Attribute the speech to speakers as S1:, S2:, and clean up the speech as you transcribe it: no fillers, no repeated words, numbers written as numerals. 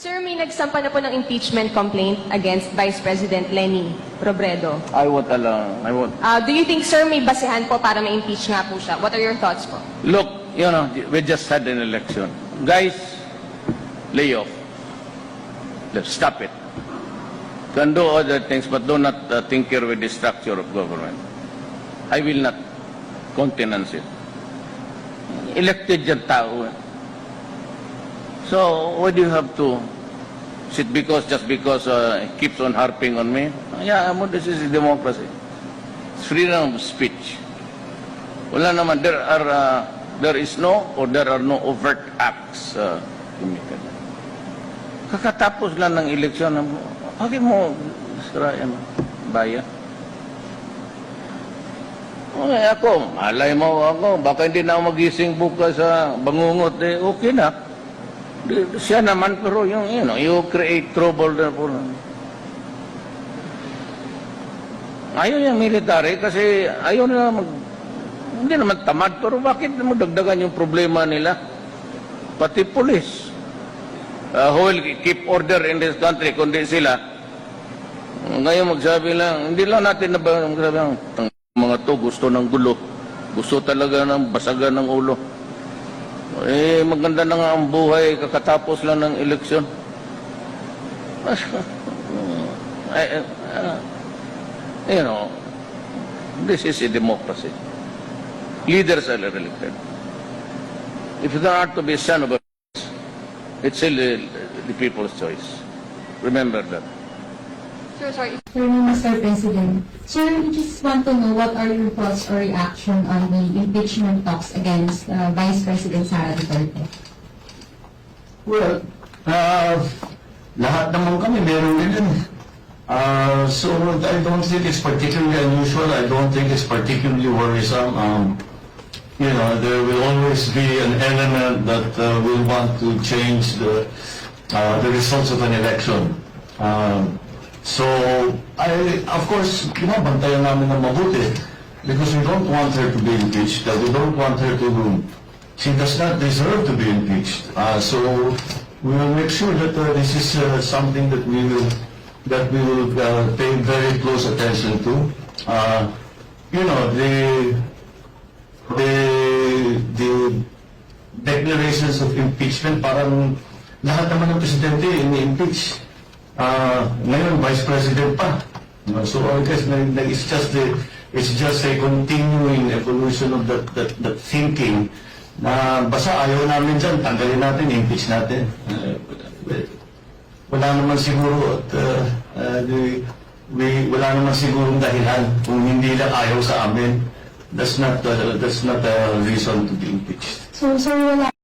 S1: Sir, may nagsampa na po ng impeachment complaint against Vice President Leni Robredo.
S2: I won't allow. I won't.
S1: Do you think, sir, may basehan po para ma-impeach nga po siya? What are your thoughts po?
S2: Look, we just had an election. Guys, lay off. Let's stop it. Can do other things, but do not tinker with the structure of government. I will not countenance it. Elected yung tao. So, why do you have to sit just because he keeps on harping on me? Yeah, this is democracy. It's freedom of speech. Wala naman, there is no or there are no overt acts committed. Kakatapos lang ng eleksyon, bakit mo sirayan bayan? Okay, ako, malay mo ako, baka hindi na ako magising bukas sa bangungot, okay na. Siya naman, pero you create trouble na po. Ayaw yung military kasi ayaw nila hindi naman tamad, pero bakit mo dagdagan yung problema nila? Pati police. Who will keep order in this country, kundi sila. Ngayon magsabi lang, hindi lang natin magsabi lang, mga to gusto ng gulo. Gusto talaga ng basagan ng ulo. Maganda na nga ang buhay kakatapos lang ng eleksyon. This is a democracy. Leaders are elected. If there are to be a son of a it's still the people's choice. Remember that.
S1: Sir, sorry.
S3: Sir, Mr. President. Sir, we just want to know what are your thoughts or reaction on the impeachment talks against Vice President Sara Duterte?
S4: Well, lahat naman kami meron din yun. So I don't think it's particularly unusual. I don't think it's particularly worrisome. There will always be an element that will want to change the results of an election. So, of course, bantayan namin ng mabuti because we don't want her to be impeached. We don't want her to, she does not deserve to be impeached. So, we will make sure that this is something that we will pay very close attention to. The declarations of impeachment, parang lahat naman ng presidente ini-impeach. Ngayon, Vice President pa. So I guess it's just a continuing evolution of that thinking na basta ayaw namin dyan, tanggalin natin, impeach natin. Wala naman siguro wala naman sigurong dahilan kung hindi lang ayaw sa amin. That's not a reason to be impeached.
S3: So, sir, wala